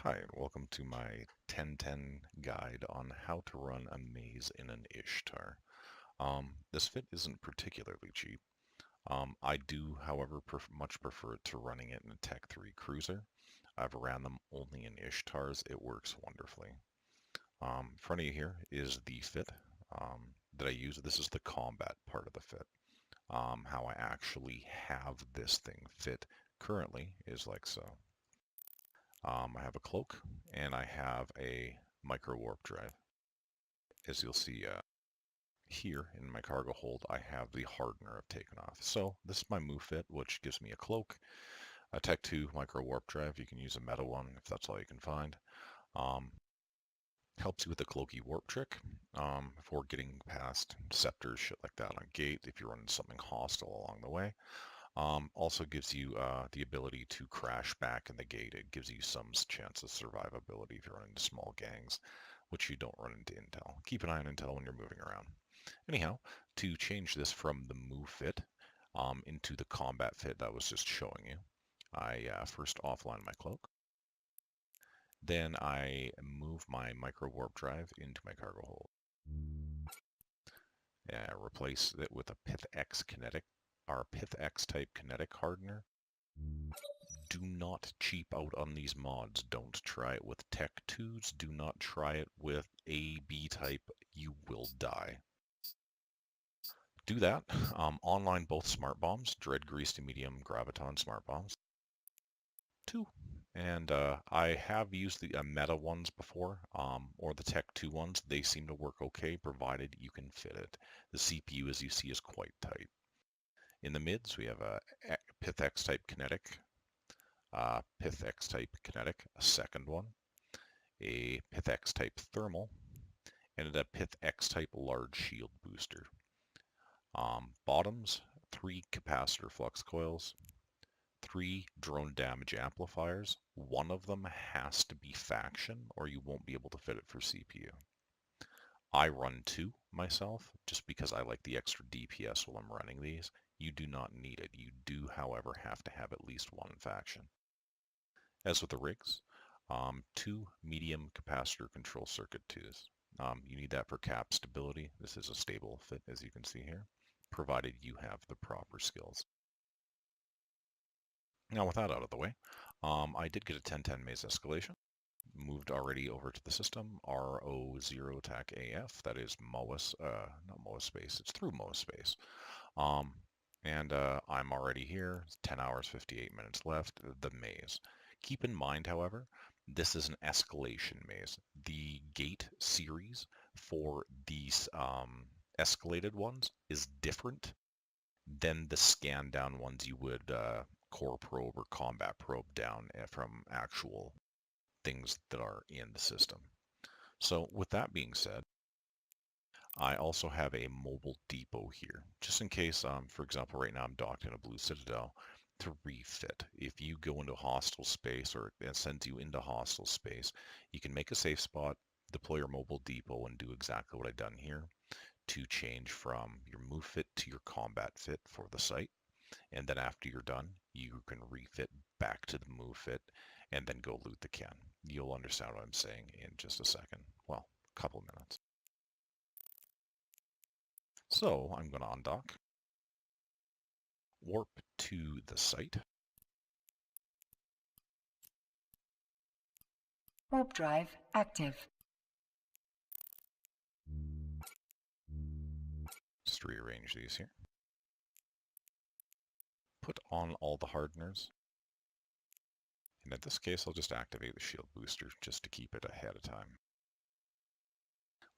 Hi, and welcome to my 1010 guide on how to run a maze in an Ishtar. This fit isn't particularly cheap. I do, however, much prefer to running it in a Tech 3 cruiser. I've ran them only in Ishtars. It works wonderfully. In front of you here is the fit that I use. This is the combat part of the fit. How I actually have this thing fit currently is like so. I have a cloak and I have a micro warp drive. As you'll see here in my cargo hold, I have the hardener I've taken off. So this is my move fit, which gives me a cloak, a Tech 2 micro warp drive. You can use a meta one if that's all you can find. Helps you with the cloaky warp trick for getting past scepters, shit like that on gate if you're running something hostile along the way. Also gives you the ability to crash back in the gate. It gives you some chance of survivability if you're running small gangs, which you don't run into intel. Keep an eye on intel when you're moving around. Anyhow, to change this from the move fit into the combat fit that I was just showing you, I first offline my cloak. Then I move my micro warp drive into my cargo hold. Replace it with a Pith X Kinetic, our Pith X type Kinetic hardener. Do not cheap out on these mods. Don't try it with Tech 2s. Do not try it with A, B type. You will die. Do that. Online both Smartbombs, Dread Greased and Medium Graviton Smartbombs. 2. And I have used the meta ones before, or the Tech 2 ones. They seem to work okay, provided you can fit it. The CPU, as you see, is quite tight. In the mids, we have a Pith X type Kinetic, Pith X type Kinetic, a second one, a Pith X type Thermal, and a Pith X type Large Shield Booster. Bottoms, 3 Capacitor Flux Coils, 3 Drone Damage Amplifiers. One of them has to be Faction or you won't be able to fit it for CPU. I run 2 myself just because I like the extra DPS while I'm running these. You do not need it. You do, however, have to have at least 1 faction. As with the rigs, 2 medium capacitor control circuit 2s. You need that for cap stability. This is a stable fit, as you can see here, provided you have the proper skills. Now with that out of the way, I did get a 1010 maze escalation. Moved already over to the system, RO0 TAC AF, that is MOAS, not MOAS space, it's through MOAS space. I'm already here, 10 hours, 58 minutes left, the maze. Keep in mind, however, this is an escalation maze. The gate series for these escalated ones is different than the scan down ones you would core probe or combat probe down from actual things that are in the system. So with that being said, I also have a mobile depot here, just in case, for example, right now I'm docked in a Blue Citadel to refit. If you go into hostile space or it sends you into hostile space, you can make a safe spot, deploy your mobile depot and do exactly what I've done here to change from your move fit to your combat fit for the site. And then after you're done, you can refit back to the move fit and then go loot the can. You'll understand what I'm saying in just a second. Well, a couple of minutes. So I'm going to undock, warp to the site. Warp drive active. Just rearrange these here. Put on all the hardeners. And in this case, I'll just activate the shield booster just to keep it ahead of time.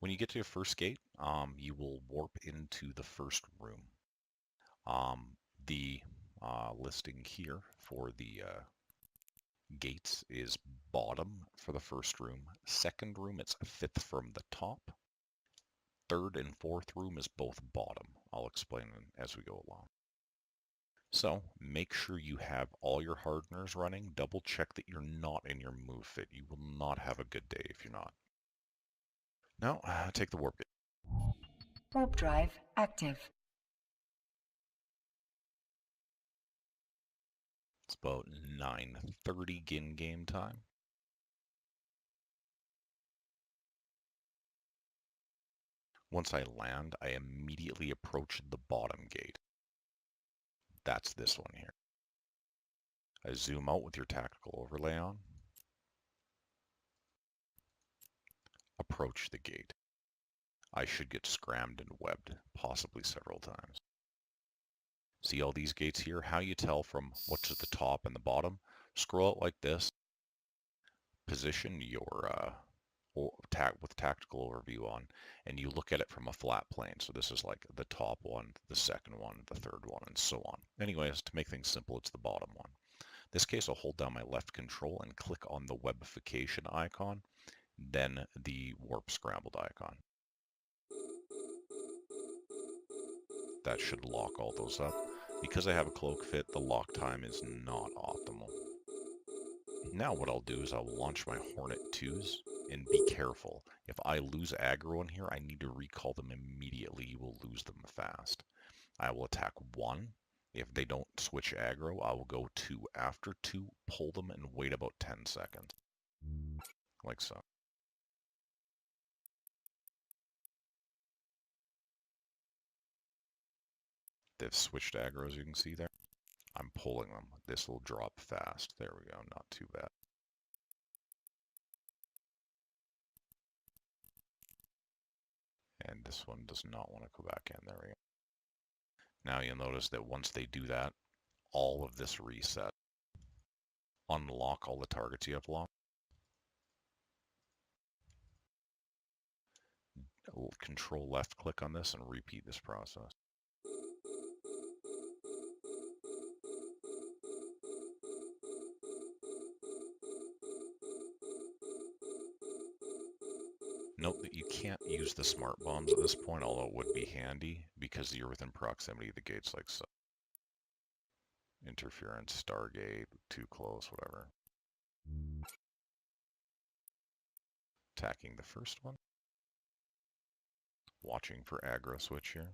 When you get to your first gate, you will warp into the first room. The listing here for the gates is bottom for the first room. Second room, it's 5th from the top. Third and 4th room is both bottom. I'll explain as we go along. So make sure you have all your hardeners running. Double check that you're not in your move fit. You will not have a good day if you're not. Now, take the warp gate. Warp drive active. It's about 9:30 in game time. Once I land, I immediately approach the bottom gate. That's this one here. I zoom out with your tactical overlay on. Approach the gate. I should get scrammed and webbed, possibly several times. See all these gates here? How you tell from what's at the top and the bottom? Scroll out like this. Position your with tactical overview on, and you look at it from a flat plane. So this is like the top one, the second one, the third one, and so on. Anyways, to make things simple, it's the bottom one. In this case, I'll hold down my left control and click on the webification icon, then the warp scrambled icon. That should lock all those up. Because I have a cloak fit, the lock time is not optimal. Now what I'll do is I'll launch my Hornet IIs, and be careful. If I lose aggro in here, I need to recall them immediately. You will lose them fast. I will attack 1. If they don't switch aggro, I will go 2. After 2, pull them and wait about 10 seconds. Like so. They've switched aggro, as you can see there. I'm pulling them. This will drop fast. There we go. Not too bad. And this one does not want to go back in. There we go. Now you'll notice that once they do that, all of this reset. Unlock all the targets you have locked. Control left click on this and repeat this process. Note that you can't use the smart bombs at this point, although it would be handy because you're within proximity of the gates like so. Interference, Stargate, too close, whatever. Attacking the first one. Watching for aggro switch here.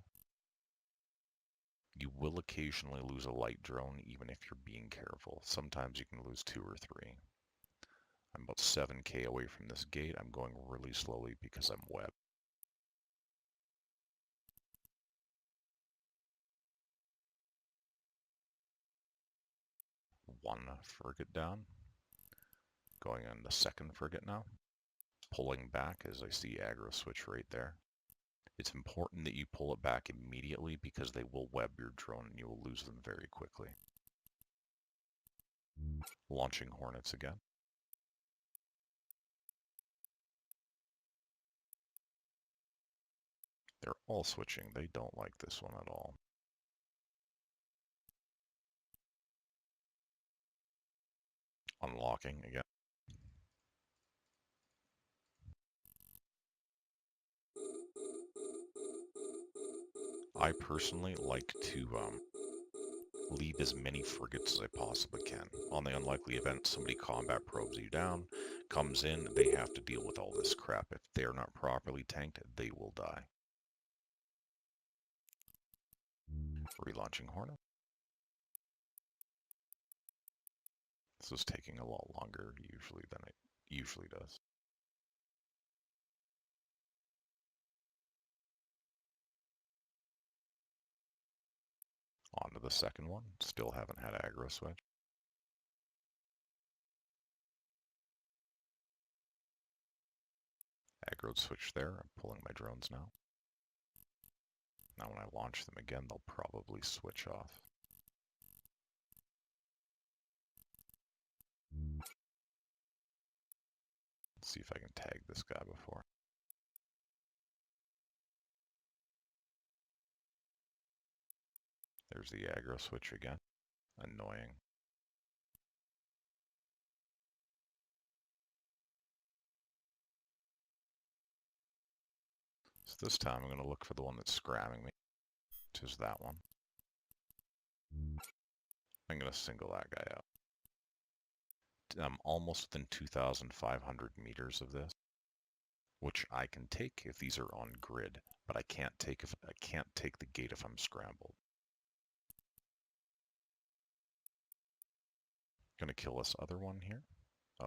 You will occasionally lose a light drone even if you're being careful. Sometimes you can lose 2 or 3. I'm about 7k away from this gate. I'm going really slowly because I'm wet. One frigate down. Going on the second frigate now. Pulling back as I see aggro switch right there. It's important that you pull it back immediately because they will web your drone and you will lose them very quickly. Launching Hornets again. They're all switching. They don't like this one at all. Unlocking again. I personally like to leave as many frigates as I possibly can. On the unlikely event somebody combat probes you down, comes in, they have to deal with all this crap. If they're not properly tanked, they will die. Relaunching Hornet. This is taking a lot longer usually than it usually does. On to the second one. Still haven't had aggro switch. Aggro switch there. I'm pulling my drones now. Now when I launch them again, they'll probably switch off. Let's see if I can tag this guy before. There's the aggro switch again. Annoying. So this time I'm going to look for the one that's scramming me, which is that one. I'm going to single that guy out. I'm almost within 2,500 meters of this, which I can take if these are on grid, but I can't take the gate if I'm scrambled. Going to kill this other one here,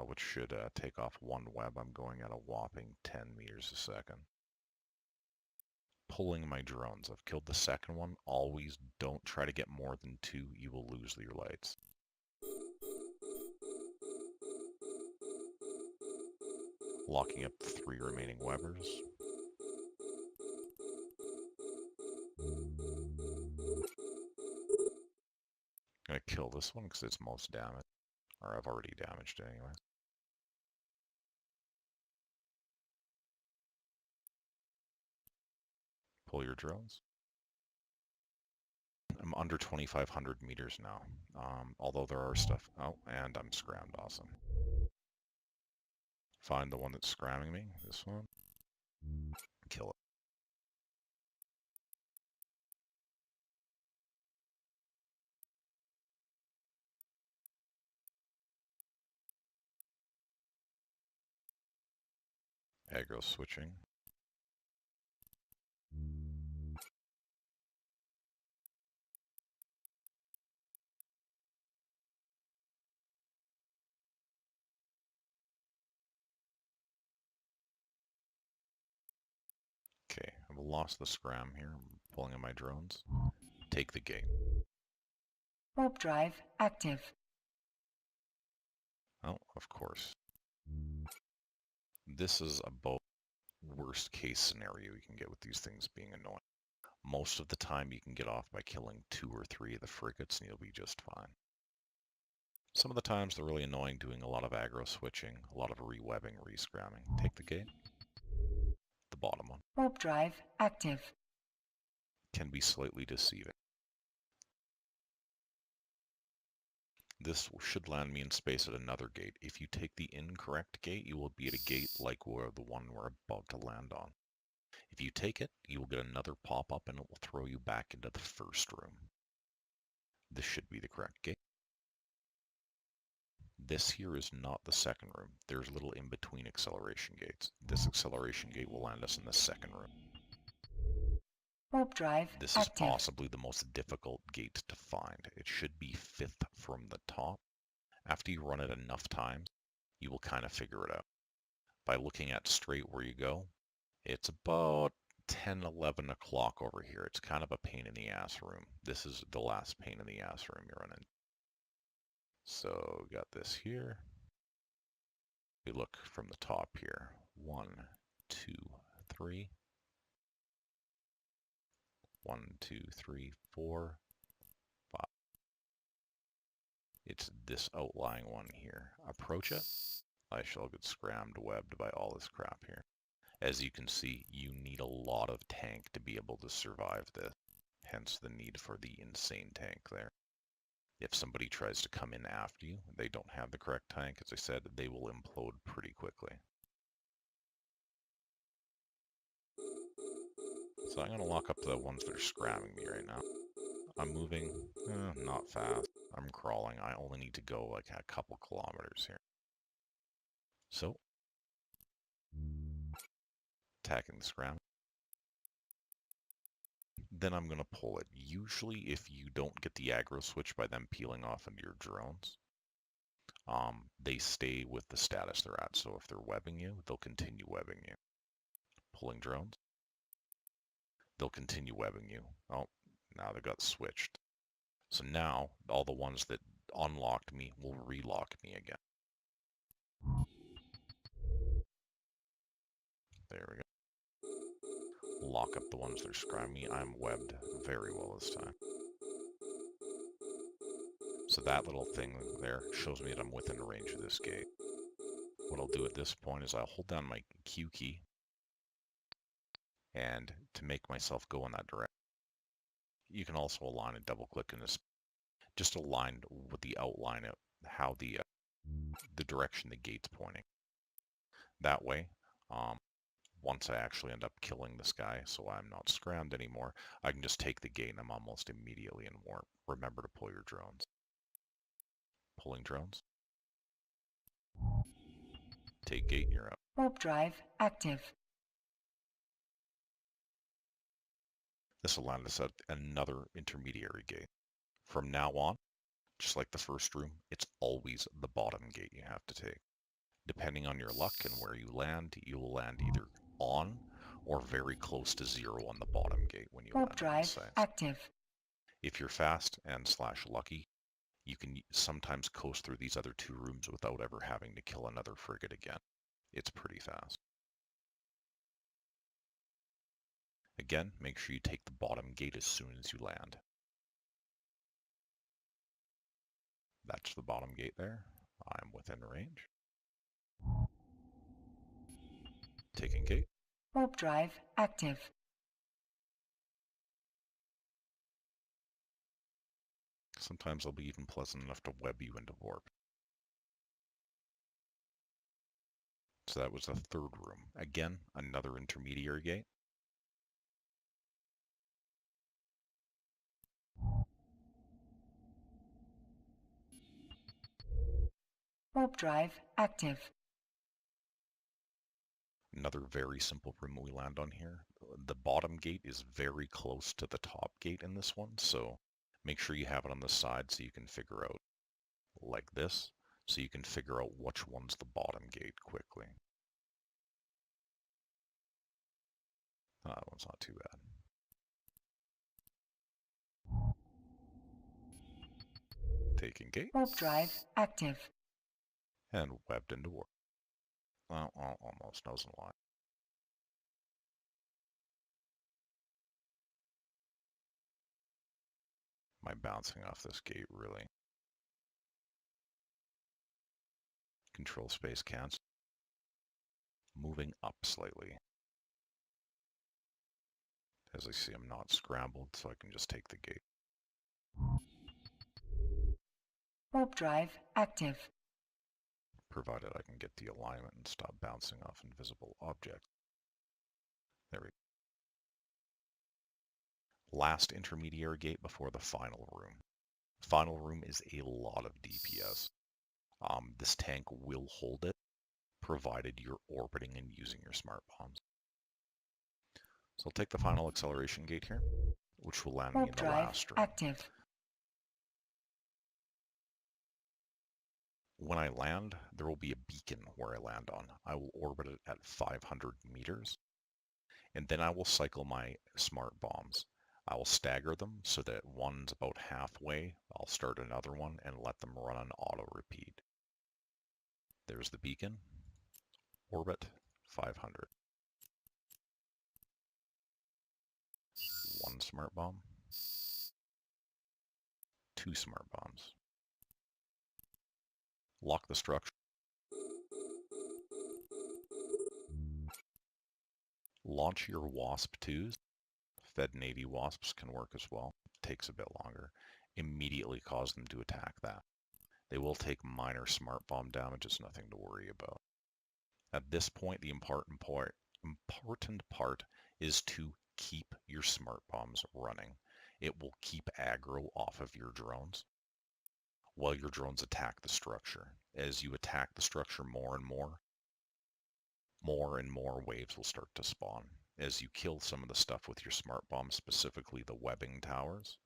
which should take off 1 web. I'm going at a whopping 10 meters a second. pulling my drones. I've killed the second one. Always don't try to get more than 2. You will lose your lights. Locking up the 3 remaining Webbers. I'm going to kill this one because it's most damaged. Or I've already damaged it anyway. Pull your drones. I'm under 2,500 meters now. Although there are stuff... Oh, and I'm scrammed. Awesome. Find the one that's scramming me. This one. Kill it. Aggro switching. Okay, I've lost the scram here. I'm pulling in my drones. Take the gate. Warp drive active. Oh, of course. This is about worst case scenario you can get with these things being annoying. Most of the time you can get off by killing 2 or 3 of the frigates and you'll be just fine. Some of the times they're really annoying, doing a lot of aggro switching, a lot of re-webbing, re-scramming. Take the gate. The bottom one. Warp drive active. Can be slightly deceiving. This should land me in space at another gate. If you take the incorrect gate, you will be at a gate like the one we're about to land on. If you take it, you will get another pop-up and it will throw you back into the first room. This should be the correct gate. This here is not the second room. There's little in-between acceleration gates. This acceleration gate will land us in the second room. Warp drive This active. is possibly the most difficult gate to find. It should be 5th from the top. After you run it enough times, you will kind of figure it out. By looking at straight where you go, it's about 10, 11 o'clock over here. It's kind of a pain in the ass room. This is the last pain in the ass room you're running. So we got this here. We look from the top here. 1, 2, 3. 1, 2, 3, 4, 5. It's this outlying one here. Approach it. I shall get scrammed, webbed by all this crap here. As you can see, you need a lot of tank to be able to survive this. Hence the need for the insane tank there. If somebody tries to come in after you, they don't have the correct tank, as I said, they will implode pretty quickly. So I'm going to lock up the ones that are scramming me right now. I'm moving, not fast. I'm crawling. I only need to go like a couple kilometers here. So, attacking the scram. Then I'm going to pull it. Usually if you don't get the aggro switch by them peeling off into your drones, they stay with the status they're at. So if they're webbing you, they'll continue webbing you. Pulling drones. They'll continue webbing you. Oh, now they got switched. So now, all the ones that unlocked me will relock me again. There we go. Lock up the ones that are scrimming me. I'm webbed very well this time. So that little thing there shows me that I'm within range of this gate. What I'll do at this point is I'll hold down my Q key, and to make myself go in that direction. You can also align and double click in this, just align with the outline of how the direction the gate's pointing. That way, once I actually end up killing this guy, so I'm not scrammed anymore, I can just take the gate and I'm almost immediately in warp. Remember to pull your drones. Pulling drones. Take gate and you're up. Warp drive active. This will land us at another intermediary gate. From now on, just like the first room, it's always the bottom gate you have to take. Depending on your luck and where you land, you will land either on or very close to 0 on the bottom gate when you Warp land on drive these sites. active. If you're fast and / lucky, you can sometimes coast through these other 2 rooms without ever having to kill another frigate again. It's pretty fast. Again, make sure you take the bottom gate as soon as you land. That's the bottom gate there. I'm within range. Taking gate. Warp drive active. Sometimes I'll be even pleasant enough to web you into warp. So that was the 3rd room. Again, another intermediary gate. Warp drive active. Another very simple room we land on here. The bottom gate is very close to the top gate in this one, so make sure you have it on the side so you can figure out, like this, so you can figure out which one's the bottom gate quickly. That one's not too bad. Taking gate. Warp drive active. And webbed into warp. Well, almost doesn't lie. Am I bouncing off this gate, really? Control space cancel. Moving up slightly. As I see, I'm not scrambled, so I can just take the gate. Warp drive active. Provided I can get the alignment and stop bouncing off invisible objects. There we go. Last intermediary gate before the final room. Final room is a lot of DPS. This tank will hold it, provided you're orbiting and using your smart bombs. So I'll take the final acceleration gate here, which will land me in the last room. Active. When I land, there will be a beacon where I land on. I will orbit it at 500 meters, and then I will cycle my smart bombs. I will stagger them so that one's about halfway. I'll start another one and let them run on auto repeat. There's the beacon. Orbit 500. One smart bomb. 2 smart bombs. Lock the structure. Launch your Wasp 2s. Fed Navy Wasps can work as well. Takes a bit longer. Immediately cause them to attack that. They will take minor smart bomb damage. It's nothing to worry about. At this point, the important part is to keep your smart bombs running. It will keep aggro off of your drones while your drones attack the structure. As you attack the structure more and more waves will start to spawn. As you kill some of the stuff with your smart bombs, specifically the webbing towers,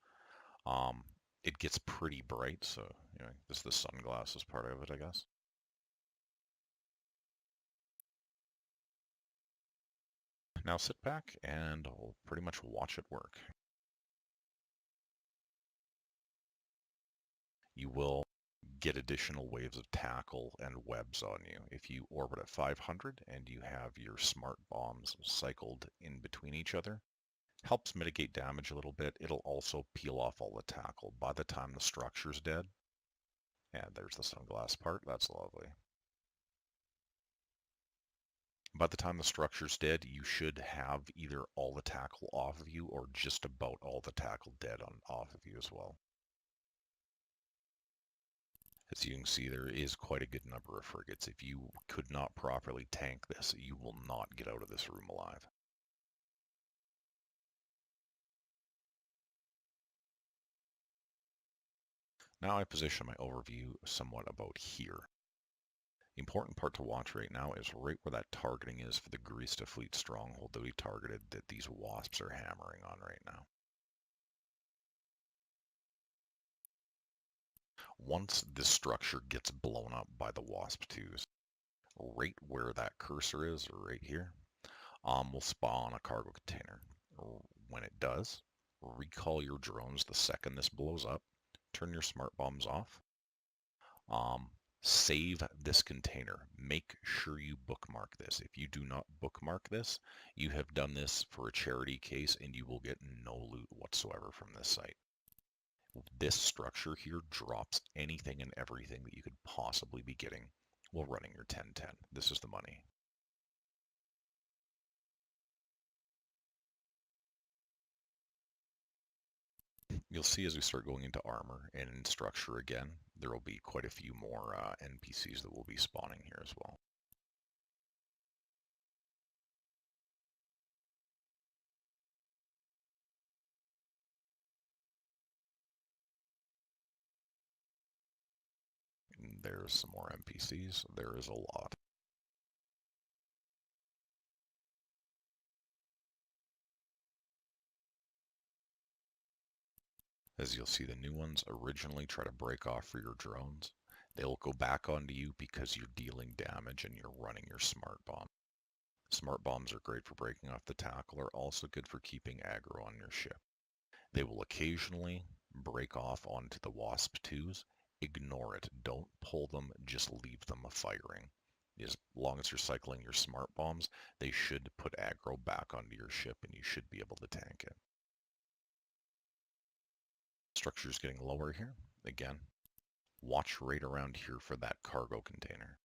it gets pretty bright, so this is the sunglasses part of it, I guess. Now sit back and I'll pretty much watch it work. You will get additional waves of tackle and webs on you. If you orbit at 500 and you have your smart bombs cycled in between each other, helps mitigate damage a little bit. It'll also peel off all the tackle. By the time the structure's dead, and there's the sunglass part, that's lovely. By the time the structure's dead, you should have either all the tackle off of you or just about all the tackle dead off of you as well. As you can see, there is quite a good number of frigates. If you could not properly tank this, you will not get out of this room alive. Now I position my overview somewhat about here. The important part to watch right now is right where that targeting is for the Gurista fleet stronghold that we targeted that these wasps are hammering on right now. Once this structure gets blown up by the Wasp 2s, right where that cursor is, right here, will spawn a cargo container. When it does, recall your drones the second this blows up. Turn your smart bombs off. Save this container. Make sure you bookmark this. If you do not bookmark this, you have done this for a charity case and you will get no loot whatsoever from this site. This structure here drops anything and everything that you could possibly be getting while running your 1010. This is the money. You'll see as we start going into armor and in structure again, there will be quite a few more NPCs that will be spawning here as well. And there's some more NPCs. There is a lot. As you'll see, the new ones originally try to break off for your drones. They'll go back onto you because you're dealing damage and you're running your smart bomb. Smart bombs are great for breaking off the tackle, are also good for keeping aggro on your ship. They will occasionally break off onto the Wasp 2s. Ignore it. Don't pull them, just leave them firing. As long as you're cycling your smart bombs, they should put aggro back onto your ship and you should be able to tank it. Structure's getting lower here. Again, watch right around here for that cargo container.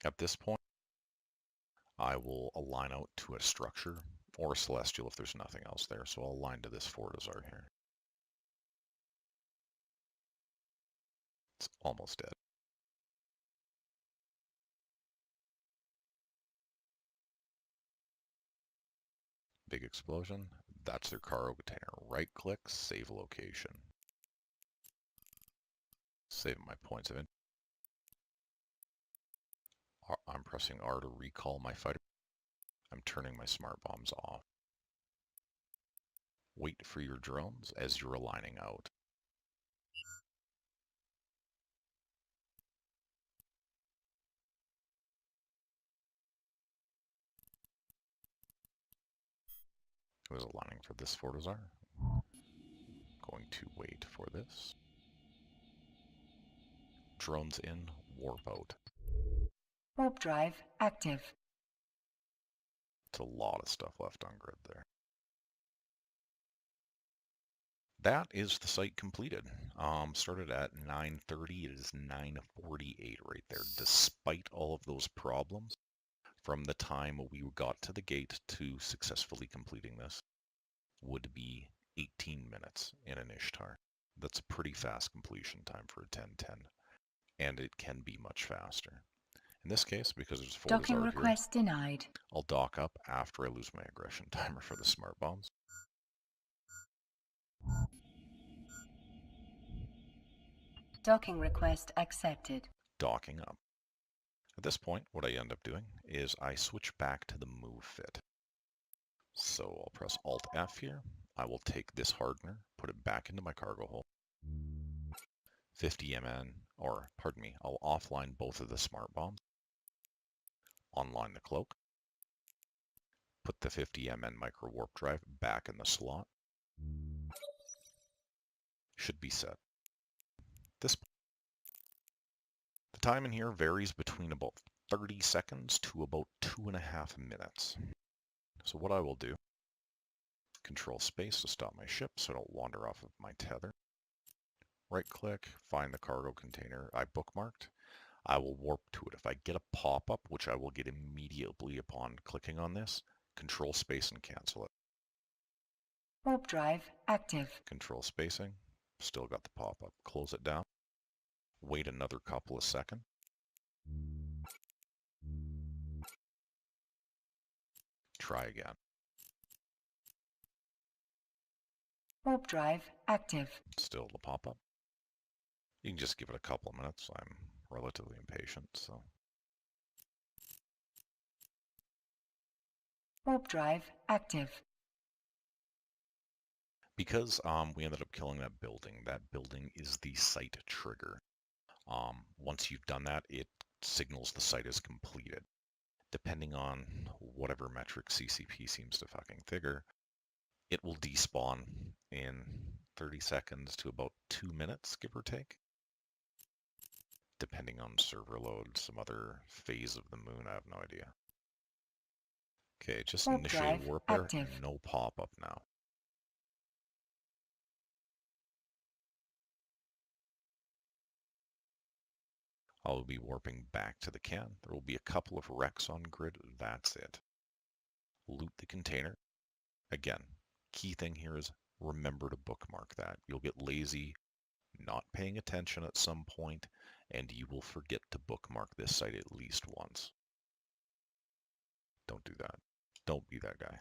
At this point, I will align out to a structure or a celestial if there's nothing else there. So I'll align to this Fortizar here. It's almost dead. Big explosion. That's their cargo container. Right click, save location. Save my points of interest. I'm pressing R to recall my fighter. I'm turning my smart bombs off. Wait for your drones as you're aligning out. I was aligning for this Fortizar. Going to wait for this. Drones in, warp out. Warp drive active. It's a lot of stuff left on grid there. That is the site completed. Started at 9:30. It is 9:48 right there. Despite all of those problems, from the time we got to the gate to successfully completing this, would be 18 minutes in an Ishtar. That's a pretty fast completion time for a 1010, and it can be much faster. In this case, because there's four Docking request denied. I'll dock up after I lose my aggression timer for the smart bombs. Docking request accepted. Docking up. At this point, what I end up doing is I switch back to the move fit. So I'll press Alt F here. I will take this hardener, put it back into my cargo hold. 50 MN, or pardon me, I'll offline both of the smart bombs. Online the cloak. Put the 50 MN micro warp drive back in the slot. Should be set. The time in here varies between about 30 seconds to about 2.5 minutes. So what I will do, control space to stop my ship so I don't wander off of my tether. Right click, find the cargo container I bookmarked. I will warp to it. If I get a pop-up, which I will get immediately upon clicking on this, control space and cancel it. Warp drive active. Control spacing, still got the pop-up. Close it down. Wait another couple of seconds. Try again. Warp drive active. Still the pop-up. You can just give it a couple of minutes. I'm relatively impatient, so. Warp drive active. Because we ended up killing that building is the site trigger. Once you've done that, it signals the site is completed. Depending on whatever metric CCP seems to fucking figure, it will despawn in 30 seconds to about 2 minutes, give or take. Depending on server load, some other phase of the moon, I have no idea. Okay, just Warp initiated drive warp there, active. no pop-up now. I'll be warping back to the can. There will be a couple of wrecks on grid, that's it. Loot the container. Again, key thing here is remember to bookmark that. You'll get lazy, not paying attention at some point, and you will forget to bookmark this site at least once. Don't do that. Don't be that guy.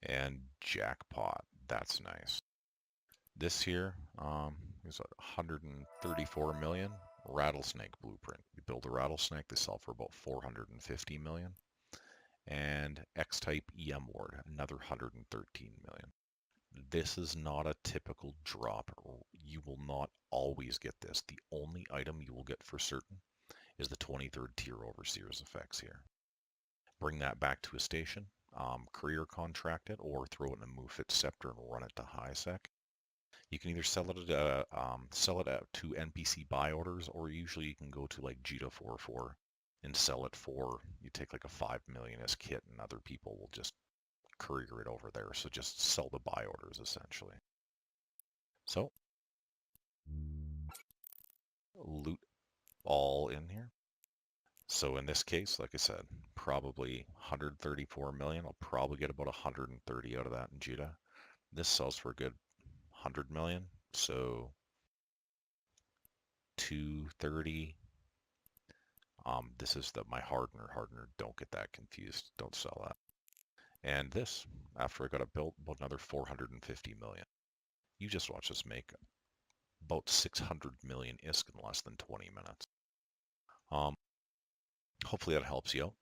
And jackpot, that's nice. This here is 134 million. Rattlesnake blueprint. You build a rattlesnake, they sell for about 450 million. And X-type EM ward, another 113 million. This is not a typical drop. You will not always get this. The only item you will get for certain is the 23rd tier Overseer's effects here. Bring that back to a station, career contract it, or throw it in a Mufit Scepter and run it to high sec. You can either sell it out to NPC buy orders, or usually you can go to like Jita44 and sell it for, you take like a 5 million-ish kit and other people will just courier it over there. So just sell the buy orders essentially. So loot all in here. So in this case, like I said, probably 134 million. I'll probably get about 130 out of that in Jita. This sells for a good 100 million. So 230. This is my hardener. Don't get that confused. Don't sell that. And this, after I got it built, about another 450 million. You just watch us make about 600 million ISK in less than 20 minutes. Hopefully that helps you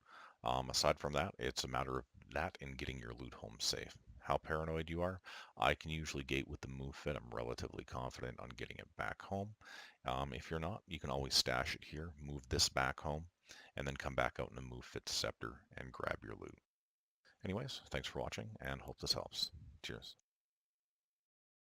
out. Aside from that, it's a matter of that and getting your loot home safe. How paranoid you are, I can usually gate with the move fit. I'm relatively confident on getting it back home. If you're not, you can always stash it here, move this back home, and then come back out in a move fit scepter and grab your loot. Anyways, thanks for watching and hope this helps. Cheers.